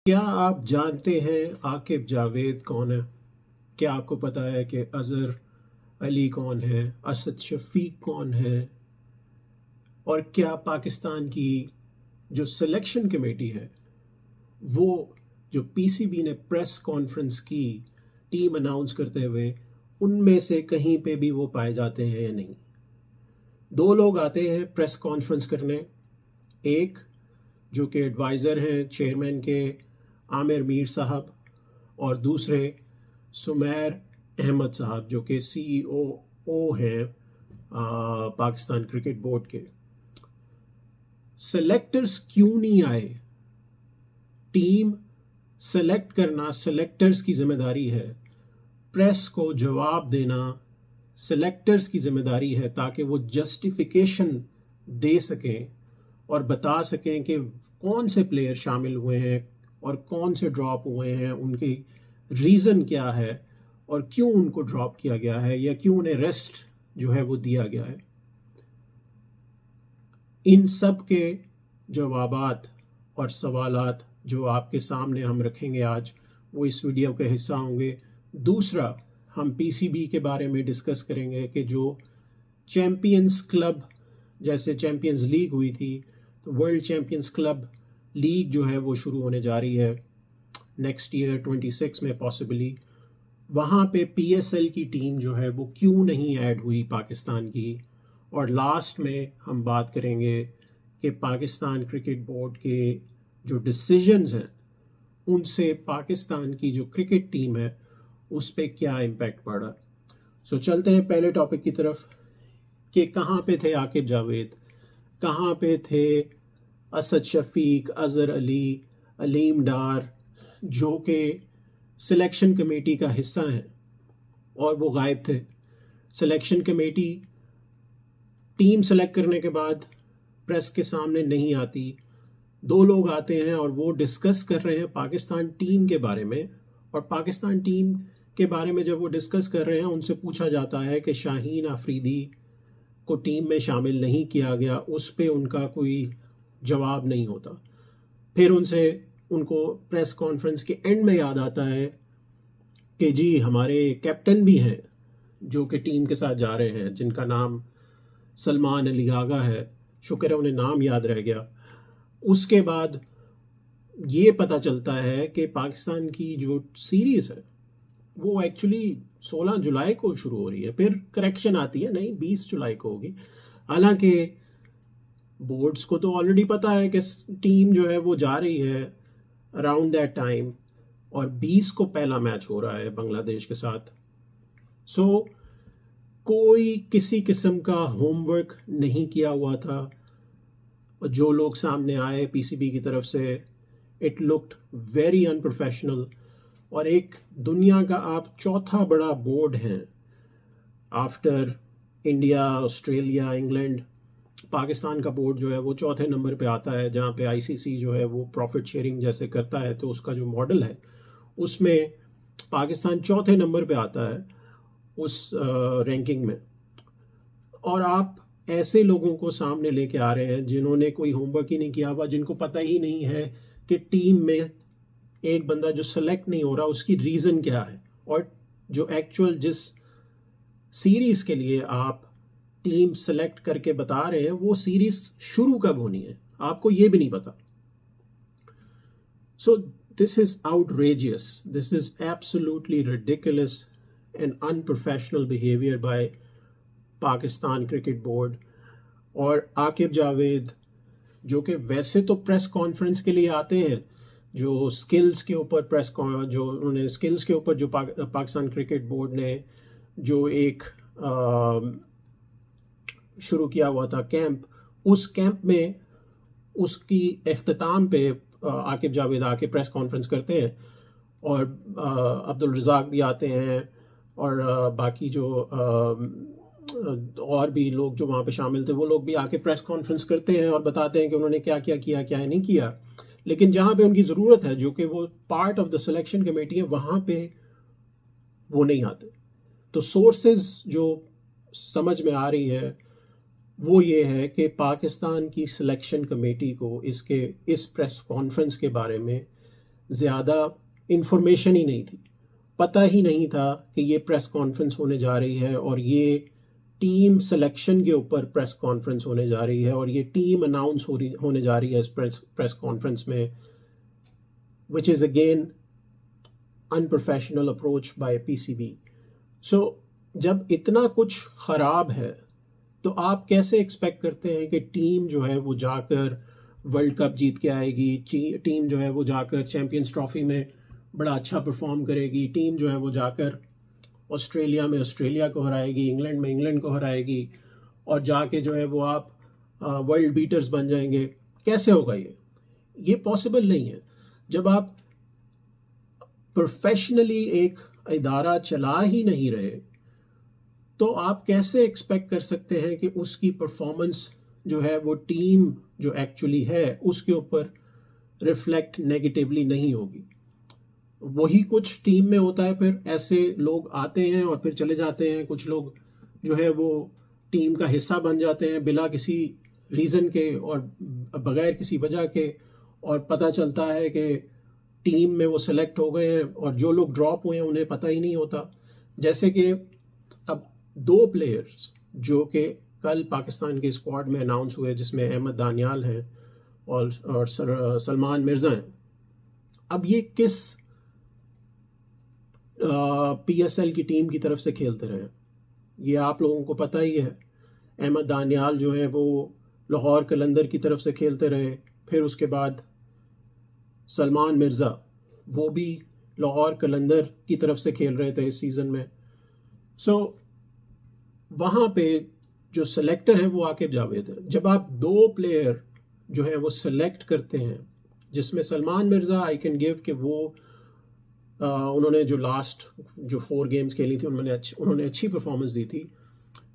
क्या आप जानते हैं आकिब जावेद कौन है? क्या आपको पता है कि अज़हर अली कौन है, असद शफीक कौन है? और क्या पाकिस्तान की जो सिलेक्शन कमेटी है, वो जो पीसीबी ने प्रेस कॉन्फ्रेंस की टीम अनाउंस करते हुए, उनमें से कहीं पे भी वो पाए जाते हैं या नहीं? दो लोग आते हैं प्रेस कॉन्फ्रेंस करने। एक जो कि एडवाइज़र हैं चेयरमैन के, आमिर मीर साहब, और दूसरे सुमैर अहमद साहब जो कि सीईओ हैं पाकिस्तान क्रिकेट बोर्ड के। सेलेक्टर्स क्यों नहीं आए? टीम सेलेक्ट करना सेलेक्टर्स की जिम्मेदारी है, प्रेस को जवाब देना सेलेक्टर्स की जिम्मेदारी है, ताकि वो जस्टिफिकेशन दे सकें और बता सकें कि कौन से प्लेयर शामिल हुए हैं और कौन से ड्रॉप हुए हैं, उनकी रीज़न क्या है और क्यों उनको ड्रॉप किया गया है या क्यों उन्हें रेस्ट जो है वो दिया गया है। इन सब के जवाबात और सवालात जो आपके सामने हम रखेंगे आज, वो इस वीडियो का हिस्सा होंगे। दूसरा, हम पीसीबी के बारे में डिस्कस करेंगे कि जो चैम्पियंस क्लब, जैसे चैम्पियंस लीग हुई थी, तो वर्ल्ड चैम्पियंस क्लब लीग जो है वो शुरू होने जा रही है नेक्स्ट ईयर 26 में पॉसिबली। वहाँ पे पीएसएल की टीम जो है वो क्यों नहीं ऐड हुई पाकिस्तान की। और लास्ट में हम बात करेंगे कि पाकिस्तान क्रिकेट बोर्ड के जो डिसीजंस हैं, उनसे पाकिस्तान की जो क्रिकेट टीम है उस पर क्या इम्पैक्ट पड़ा। सो चलते हैं पहले टॉपिक की तरफ कि कहाँ पे थे आकिब जावेद, कहाँ पे थे असद शफीक, अज़हर अली, अलीम डार, जो कि सिलेक्शन कमेटी का हिस्सा हैं, और वो गायब थे। सिलेक्शन कमेटी टीम सेलेक्ट करने के बाद प्रेस के सामने नहीं आती। दो लोग आते हैं और वो डिस्कस कर रहे हैं पाकिस्तान टीम के बारे में, और पाकिस्तान टीम के बारे में जब वो डिस्कस कर रहे हैं, उनसे पूछा जाता है कि शाहीन आफरीदी को टीम में शामिल नहीं किया गया, उस पे उनका कोई जवाब नहीं होता। फिर उनको प्रेस कॉन्फ्रेंस के एंड में याद आता है कि जी हमारे कैप्टन भी हैं जो कि टीम के साथ जा रहे हैं, जिनका नाम सलमान अली आगा है। शुक्र है उन्हें नाम याद रह गया। उसके बाद ये पता चलता है कि पाकिस्तान की जो सीरीज़ है वो एक्चुअली 16 जुलाई को शुरू हो रही है। फिर करेक्शन आती है, नहीं 20 जुलाई को होगी। हालांकि बोर्ड्स को तो ऑलरेडी पता है कि टीम जो है वो जा रही है अराउंड दैट टाइम, और 20 को पहला मैच हो रहा है बांग्लादेश के साथ। सो कोई किसी किस्म का होमवर्क नहीं किया हुआ था, और जो लोग सामने आए पीसीबी की तरफ से, इट लुक्ड वेरी अनप्रोफेशनल। और एक दुनिया का आप चौथा बड़ा बोर्ड हैं after India, Australia, England, Pakistan का बोर्ड जो है वो चौथे नंबर पे आता है, जहाँ पे आईसीसी जो है वो प्रॉफिट शेयरिंग जैसे करता है, तो उसका जो मॉडल है उसमें पाकिस्तान चौथे नंबर पे आता है उस रैंकिंग में। और आप ऐसे लोगों को सामने लेके आ रहे हैं जिन्होंने कोई होमवर्क ही नहीं किया हुआ, जिनको पता ही नहीं है कि टीम में एक बंदा जो सेलेक्ट नहीं हो रहा उसकी रीज़न क्या है, और जो एक्चुअल जिस सीरीज़ के लिए आप टीम सेलेक्ट करके बता रहे हैं वो सीरीज़ शुरू कब होनी है, आपको ये भी नहीं पता। So this is outrageous, this is absolutely ridiculous and unprofessional behaviour by Pakistan cricket board. और आकिब जावेद जो कि वैसे तो प्रेस कॉन्फ्रेंस के लिए आते हैं, जो स्किल्स के ऊपर जो उन्होंने स्किल्स के ऊपर जो पाकिस्तान क्रिकेट बोर्ड ने जो एक शुरू किया हुआ था कैंप, उस कैंप में उसकी इख्तिताम पे आकिब जावेद आके प्रेस कॉन्फ्रेंस करते हैं, और अब्दुल रज़ाक भी आते हैं, और बाकी जो और भी लोग जो वहाँ पे शामिल थे वो लोग भी आके प्रेस कॉन्फ्रेंस करते हैं और बताते हैं कि उन्होंने क्या क्या किया, क्या नहीं किया। लेकिन जहाँ पे उनकी ज़रूरत है, जो कि वो part of the selection committee है, वहाँ पे वो नहीं आते। तो सोर्सेज जो समझ में आ रही है वो ये है कि पाकिस्तान की सिलेक्शन कमेटी को इस प्रेस कॉन्फ्रेंस के बारे में ज़्यादा इन्फॉर्मेशन ही नहीं थी, पता ही नहीं था कि ये प्रेस कॉन्फ्रेंस होने जा रही है और ये टीम सिलेक्शन के ऊपर प्रेस कॉन्फ्रेंस होने जा रही है और ये टीम अनाउंस होने जा रही है इस प्रेस कॉन्फ्रेंस में, which is again unprofessional approach by PCB. So जब इतना कुछ ख़राब है तो आप कैसे एक्सपेक्ट करते हैं कि टीम जो है वो जाकर वर्ल्ड कप जीत के आएगी, टीम जो है वो जाकर चैम्पियंस ट्रॉफी में बड़ा अच्छा परफॉर्म करेगी, टीम जो है वो जाकर ऑस्ट्रेलिया में ऑस्ट्रेलिया को हराएगी, इंग्लैंड में इंग्लैंड को हराएगी और जाके जो है वो आप वर्ल्ड बीटर्स बन जाएंगे? कैसे होगा ये पॉसिबल नहीं है। जब आप प्रोफेशनली एक इदारा चला ही नहीं रहे तो आप कैसे एक्सपेक्ट कर सकते हैं कि उसकी परफॉर्मेंस जो है वो टीम जो एक्चुअली है उसके ऊपर रिफ्लेक्ट नेगेटिवली नहीं होगी? वही कुछ टीम में होता है, फिर ऐसे लोग आते हैं और फिर चले जाते हैं, कुछ लोग जो है वो टीम का हिस्सा बन जाते हैं बिना किसी रीज़न के और बगैर किसी वजह के, और पता चलता है कि टीम में वो सेलेक्ट हो गए हैं और जो लोग ड्रॉप हुए हैं उन्हें पता ही नहीं होता। जैसे कि अब 2 प्लेयर्स जो कि कल पाकिस्तान के स्क्वाड में अनाउंस हुए, जिसमें अहमद दानियाल हैं और सलमान मिर्ज़ा हैं। अब ये किस पीएसएल की टीम की तरफ से खेलते रहे, ये आप लोगों को पता ही है। अहमद दानियाल जो है वो लाहौर कलंदर की तरफ से खेलते रहे, फिर उसके बाद सलमान मिर्ज़ा वो भी लाहौर कलंदर की तरफ से खेल रहे थे इस सीज़न में। सो वहाँ पे जो सेलेक्टर है वो आकिब जावेद है। जब आप 2 प्लेयर जो है वो सेलेक्ट करते हैं, जिसमें Salman Mirza I can give कि वो उन्होंने जो लास्ट जो 4 गेम्स खेली थी उन्होंने अच्छी परफॉर्मेंस दी थी,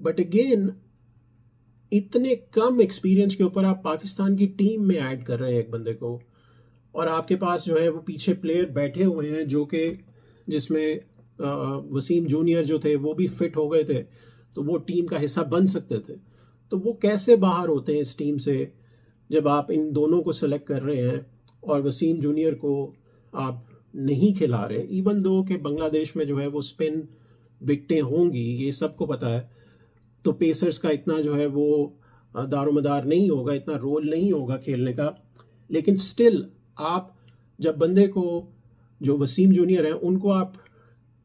बट अगेन इतने कम एक्सपीरियंस के ऊपर आप पाकिस्तान की टीम में ऐड कर रहे हैं एक बंदे को, और आपके पास जो है वो पीछे प्लेयर बैठे हुए हैं जो कि जिसमें वसीम जूनियर जो थे वो भी फिट हो गए थे तो वो टीम का हिस्सा बन सकते थे। तो वो कैसे बाहर होते हैं इस टीम से जब आप इन दोनों को सेलेक्ट कर रहे हैं और वसीम जूनियर को आप नहीं खिला रहे, इवन दो कि बांग्लादेश में जो है वो स्पिन विकेटें होंगी, ये सबको पता है, तो पेसर्स का इतना जो है वो दारोमदार नहीं होगा, इतना रोल नहीं होगा खेलने का। लेकिन स्टिल आप जब बंदे को जो वसीम जूनियर हैं उनको आप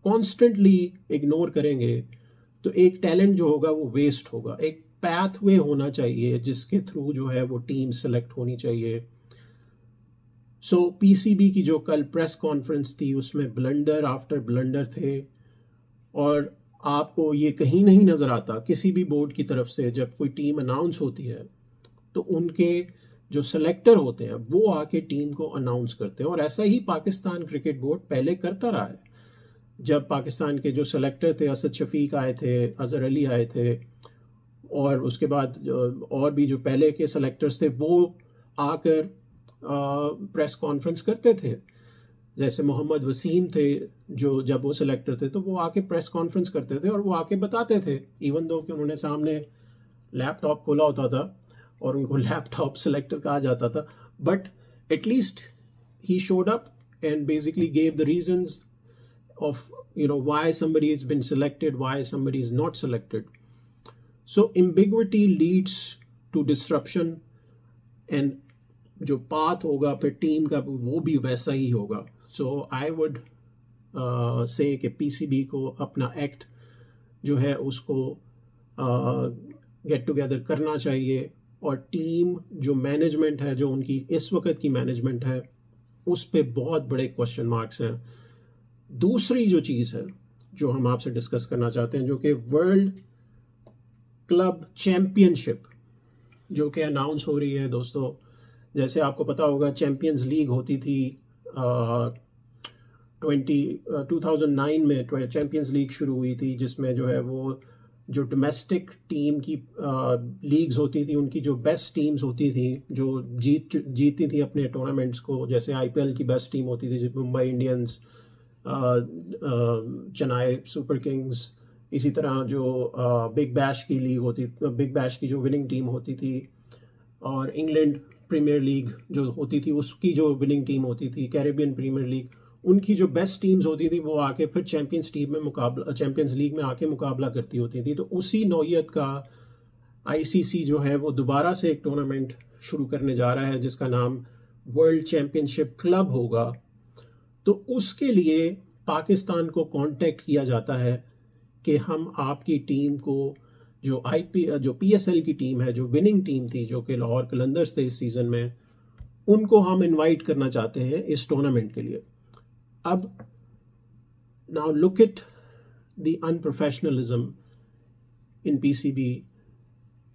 कॉन्स्टेंटली इग्नोर करेंगे तो एक टैलेंट जो होगा वो वेस्ट होगा। एक पैथवे होना चाहिए जिसके थ्रू जो है वो टीम सेलेक्ट होनी चाहिए। सो पीसीबी की जो कल प्रेस कॉन्फ्रेंस थी उसमें ब्लंडर आफ्टर ब्लंडर थे, और आपको ये कहीं नहीं नज़र आता किसी भी बोर्ड की तरफ से जब कोई टीम अनाउंस होती है तो उनके जो सेलेक्टर होते हैं वो आके टीम को अनाउंस करते हैं। और ऐसा ही पाकिस्तान क्रिकेट बोर्ड पहले करता रहा है। जब पाकिस्तान के जो सेलेक्टर थे, असद शफीक आए थे, अजहर अली आए थे, और उसके बाद और भी जो पहले के सेलेक्टर्स थे वो आकर प्रेस कॉन्फ्रेंस करते थे। जैसे मोहम्मद वसीम थे जो जब वो सेलेक्टर थे तो वो आके प्रेस कॉन्फ्रेंस करते थे और वो आके बताते थे, इवन दो कि उन्होंने सामने लैपटॉप खोला होता था और उनको लैपटॉप सेलेक्टर कहा जाता था, but at least he showed up and basically gave the reasons of why somebody has been selected, why somebody is not selected. So ambiguity leads to disruption, and जो path होगा फिर टीम का वो भी वैसा ही होगा। So I would say कि PCB को अपना एक्ट जो है उसको गेट टुगेदर करना चाहिए, और टीम जो मैनेजमेंट है, जो उनकी इस वक्त की मैनेजमेंट है, उस पर बहुत बड़े क्वेश्चन मार्क्स हैं। दूसरी जो चीज़ है जो हम आपसे डिस्कस करना चाहते हैं, जो कि वर्ल्ड क्लब चैम्पियनशिप जो कि अनाउंस हो रही है दोस्तों। जैसे आपको पता होगा चैम्पियंस लीग होती थी 2009 में चैम्पियंस लीग शुरू हुई थी, जिसमें जो है वो जो डोमेस्टिक टीम की लीग्स होती थी, उनकी जो बेस्ट टीम्स होती थी जो जीतती थी अपने टूर्नामेंट्स को, जैसे आईपीएल की बेस्ट टीम होती थी Mumbai Indians, Chennai super Kings, इसी तरह जो बिग बैश की लीग होती, बिग बैश की जो विनिंग टीम होती थी, और इंग्लैंड प्रीमियर लीग जो होती थी उसकी जो विनिंग टीम होती थी, कैरेबियन प्रीमियर लीग, उनकी जो बेस्ट टीम्स होती थी वो आके फिर चैंपियंस लीग में आके मुकाबला करती होती थी। तो उसी नौयत का आईसीसी जो है वो दोबारा से एक टूर्नामेंट शुरू करने जा रहा है जिसका नाम वर्ल्ड चैंपियनशिप क्लब होगा। तो उसके लिए पाकिस्तान को कांटेक्ट किया जाता है कि हम आपकी टीम को जो पीएसएल की टीम है, जो विनिंग टीम थी, जो कि लाहौर कलंदर्स थे इस सीज़न में, उनको हम इनवाइट करना चाहते हैं इस टूर्नामेंट के लिए। अब now look at the unprofessionalism in PCB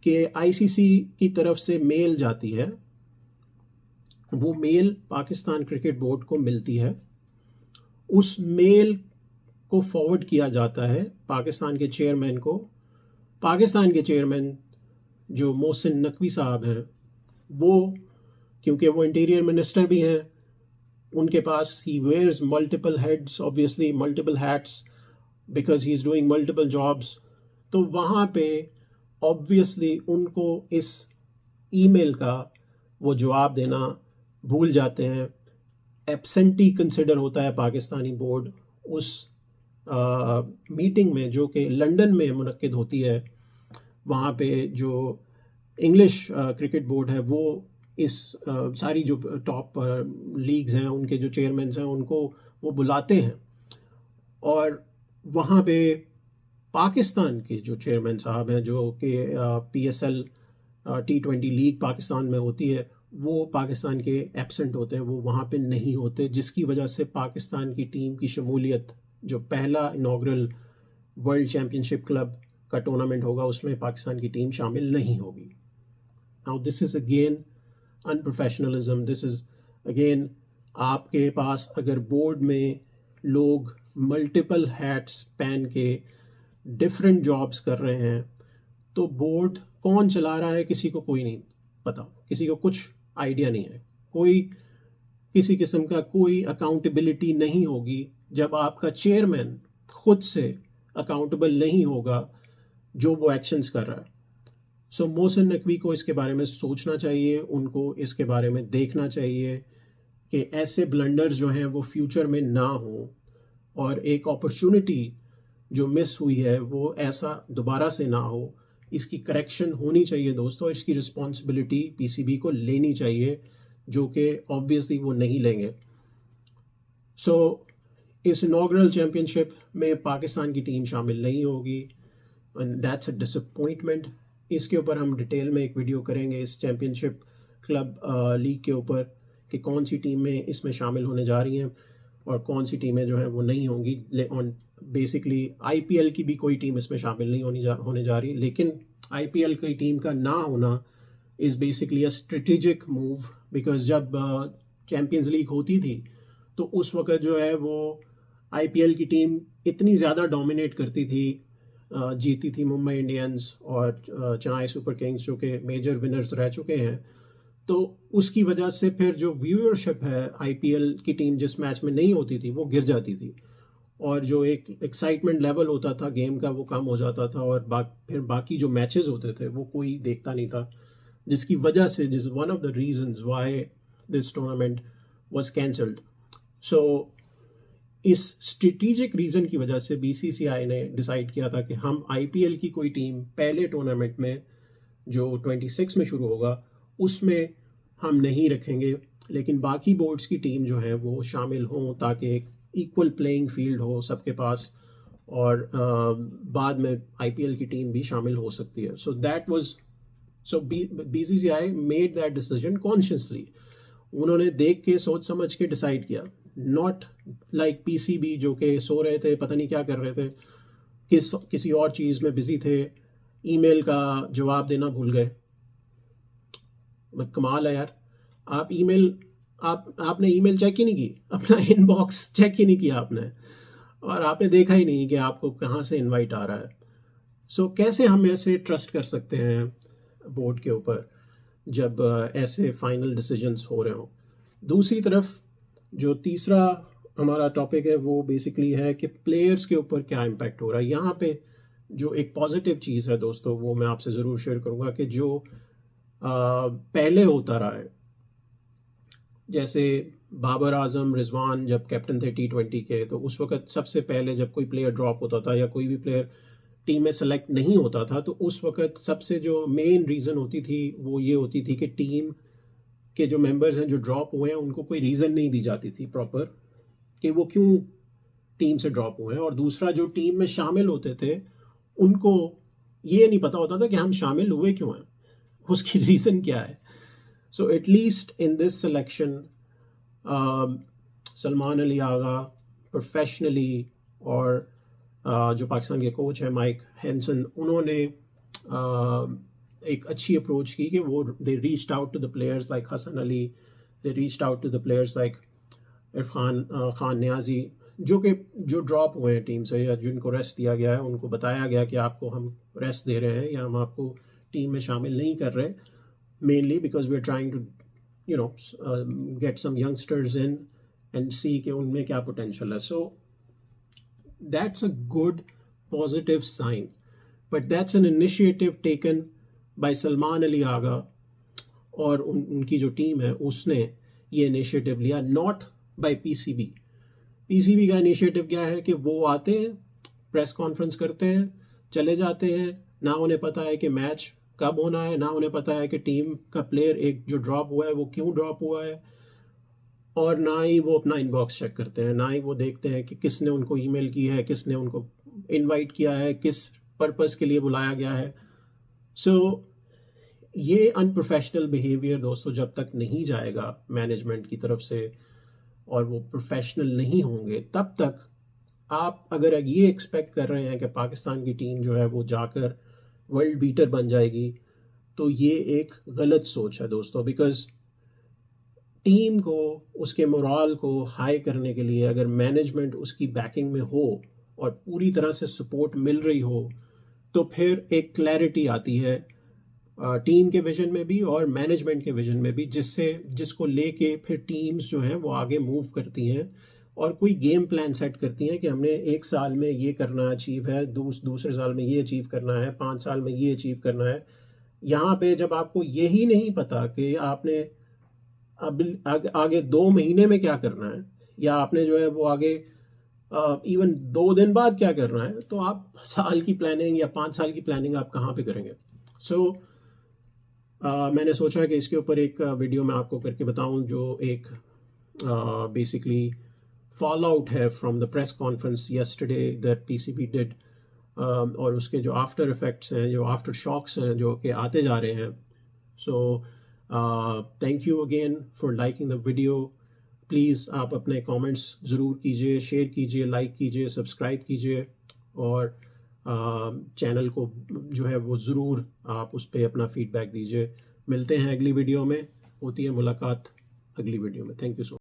के आईसीसी की तरफ से मेल जाती है, वो मेल पाकिस्तान क्रिकेट बोर्ड को मिलती है, उस मेल को फॉरवर्ड किया जाता है पाकिस्तान के चेयरमैन को। पाकिस्तान के चेयरमैन जो मोहसिन नकवी साहब हैं, वो क्योंकि वो इंटीरियर मिनिस्टर भी हैं, उनके पास he wears multiple heads, obviously multiple hats, because he is doing multiple jobs. तो वहाँ पे ऑब्वियसली उनको इस ईमेल का वो जवाब देना भूल जाते हैं। एब्सेंटी कंसिडर होता है पाकिस्तानी बोर्ड उस मीटिंग में जो कि लंदन में मुनक्किद होती है। वहाँ पे जो इंग्लिश क्रिकेट बोर्ड है वो इस सारी जो टॉप लीग्स हैं उनके जो चेयरमैन हैं उनको वो बुलाते हैं, और वहाँ पे पाकिस्तान के जो चेयरमैन साहब हैं, जो कि पीएसएल T20 लीग पाकिस्तान में होती है, वो पाकिस्तान के एब्सेंट होते हैं, वो वहाँ पे नहीं होते, जिसकी वजह से पाकिस्तान की टीम की शमूलियत जो पहला इनॉग्रल वर्ल्ड चैम्पियनशिप क्लब का टूर्नामेंट होगा उसमें पाकिस्तान की टीम शामिल नहीं होगी। Now this is again unprofessionalism, this is again, आपके पास अगर बोर्ड में लोग मल्टीपल हैट्स पहन के डिफरेंट जॉब्स कर रहे हैं तो बोर्ड कौन चला रहा है किसी को कोई नहीं पता, किसी को कुछ आइडिया नहीं है, कोई किसी किस्म का कोई अकाउंटेबिलिटी नहीं होगी जब आपका चेयरमैन खुद से अकाउंटेबल नहीं होगा जो वो एक्शंस कर रहा है। सो मोहसिन नकवी को इसके बारे में सोचना चाहिए, उनको इसके बारे में देखना चाहिए कि ऐसे ब्लंडर्स जो हैं वो फ्यूचर में ना हो, और एक अपॉर्चुनिटी जो मिस हुई है वो ऐसा दोबारा से ना हो। इसकी करेक्शन होनी चाहिए दोस्तों, इसकी रिस्पॉन्सिबिलिटी पीसीबी को लेनी चाहिए, जो कि ऑब्वियसली वो नहीं लेंगे। सो इस इनॉग्रल चैम्पियनशिप में पाकिस्तान की टीम शामिल नहीं होगी, एंड दैट्स अ डिसअपॉइंटमेंट। इसके ऊपर हम डिटेल में एक वीडियो करेंगे इस चैम्पियनशिप क्लब लीग के ऊपर कि कौन सी टीमें इसमें शामिल होने जा रही हैं और कौन सी टीमें जो हैं वो नहीं होंगी। ऑन बेसिकली आईपीएल की भी कोई टीम इसमें शामिल नहीं होने जा रही, लेकिन आईपीएल की टीम का ना होना is basically a strategic move, because जब चैम्पियंस लीग होती थी तो उस वक्त जो है वो आईपीएल की टीम इतनी ज़्यादा डोमिनेट करती थी, जीती थी मुंबई इंडियंस और चेन्नई सुपर किंग्स जो कि मेजर विनर्स रह चुके हैं। तो उसकी वजह से फिर जो व्यूअरशिप है आईपीएल की टीम जिस मैच में नहीं होती थी वो गिर जाती थी, और जो एक एक्साइटमेंट लेवल होता था गेम का वो कम हो जाता था, और फिर बाकी जो मैचेस होते थे वो कोई देखता नहीं था, जिसकी वजह से this one of the reasons why this tournament was cancelled. So इस स्ट्रेटेजिक रीज़न की वजह से बीसीसीआई ने डिसाइड किया था कि हम आईपीएल की कोई टीम पहले टूर्नामेंट में जो 26 में शुरू होगा उसमें हम नहीं रखेंगे, लेकिन बाकी बोर्ड्स की टीम जो है वो शामिल हों ताकि एक इक्वल प्लेइंग फील्ड हो सबके पास, और बाद में आईपीएल की टीम भी शामिल हो सकती है। So BCCI made that decision consciously, उन्होंने देख के सोच समझ के डिसाइड किया, नॉट लाइक पीसीबी जो कि सो रहे थे, पता नहीं क्या कर रहे थे, किसी और चीज़ में बिजी थे, ईमेल का जवाब देना भूल गए। कमाल है यार, आपने ईमेल चेक ही नहीं की, अपना इनबॉक्स चेक ही नहीं किया आपने, और आपने देखा ही नहीं कि आपको कहाँ से इनवाइट आ रहा है। सो कैसे हम ऐसे ट्रस्ट कर सकते हैं बोर्ड के ऊपर जब ऐसे फाइनल डिसीजंस हो रहे हों। दूसरी तरफ जो तीसरा हमारा टॉपिक है वो बेसिकली है कि प्लेयर्स के ऊपर क्या इम्पैक्ट हो रहा है। यहाँ पे जो एक पॉजिटिव चीज़ है दोस्तों वो मैं आपसे ज़रूर शेयर करूँगा कि जो पहले होता रहा है जैसे बाबर आजम रिजवान जब कैप्टन थे T20 के, तो उस वक्त सबसे पहले जब कोई प्लेयर ड्रॉप होता था या कोई भी प्लेयर टीम में सेलेक्ट नहीं होता था, तो उस वक्त सबसे जो मेन रीज़न होती थी वो ये होती थी कि टीम के जो मेंबर्स हैं जो ड्रॉप हुए हैं उनको कोई रीज़न नहीं दी जाती थी प्रॉपर कि वो क्यों टीम से ड्रॉप हुए हैं। और दूसरा, जो टीम में शामिल होते थे उनको ये नहीं पता होता था कि हम शामिल हुए क्यों हैं, उसकी रीज़न क्या है। So at least in this selection Salman Ali Agha professionally और जो पाकिस्तान के कोच हैं माइक हैंसन, उन्होंने एक अच्छी अप्रोच की कि वो they reached out to the players like Hasan Ali, they reached out to the players like Irfan Khan Niazi, जो ड्रॉप हुए हैं टीम से या जिनको रेस्ट दिया गया है, उनको बताया गया कि आपको हम रेस्ट दे रहे हैं या हम आपको टीम में शामिल नहीं कर रहे, mainly because we are trying to get some youngsters in and see कि उनमें क्या पोटेंशियल है। So that's a good positive sign, but that's an initiative taken by Salman Ali Agha और उनकी जो टीम है उसने ये इनिशिएटिव लिया, नॉट बाय पीसीबी। पीसीबी का इनिशिएटिव क्या है कि वो आते हैं, प्रेस कॉन्फ्रेंस करते हैं, चले जाते हैं, ना उन्हें पता है कि मैच कब होना है, ना उन्हें पता है कि टीम का प्लेयर एक जो ड्रॉप हुआ है वो क्यों ड्रॉप हुआ है, और ना ही वो अपना इनबॉक्स चेक करते हैं, ना ही वो देखते हैं कि किसने उनको ईमेल की है, किसने उनको इनवाइट किया है, किस पर्पस के लिए बुलाया गया है। सो ये अनप्रोफेशनल बिहेवियर दोस्तों जब तक नहीं जाएगा मैनेजमेंट की तरफ से और वो प्रोफेशनल नहीं होंगे, तब तक आप अगर ये एक्सपेक्ट कर रहे हैं कि पाकिस्तान की टीम जो है वो जाकर वर्ल्ड बीटर बन जाएगी, तो ये एक गलत सोच है दोस्तों। बिकॉज टीम को उसके मोराल को हाई करने के लिए अगर मैनेजमेंट उसकी बैकिंग में हो और पूरी तरह से सपोर्ट मिल रही हो, तो फिर एक क्लैरिटी आती है टीम के विजन में भी और मैनेजमेंट के विजन में भी, जिसको लेके फिर टीम्स जो हैं वो आगे मूव करती हैं और कोई गेम प्लान सेट करती हैं कि हमने एक साल में ये करना अचीव है, दूसरे साल में ये अचीव करना है, 5 साल में ये अचीव करना है। यहाँ पे जब आपको यही नहीं पता कि आपने अब आगे 2 महीने में क्या करना है या आपने जो है वो आगे इवन 2 दिन बाद क्या करना है, तो आप साल की प्लानिंग या 5 साल की प्लानिंग आप कहाँ पे करेंगे। सो मैंने सोचा कि इसके ऊपर एक वीडियो मैं आपको करके बताऊं जो एक बेसिकली फॉल आउट है from the press conference yesterday that PCB did, और उसके जो आफ्टर इफेक्ट्स हैं, जो आफ्टर शॉक्स हैं जो कि आते जा रहे हैं। So thank you again for liking the video. Please आप अपने कमेंट्स ज़रूर कीजिए, शेयर कीजिए, लाइक कीजिए, सब्सक्राइब कीजिए और चैनल को जो है वो ज़रूर आप उस पर अपना फीडबैक दीजिए। मिलते हैं अगली वीडियो में, होती है मुलाकात अगली वीडियो में। Thank you so much.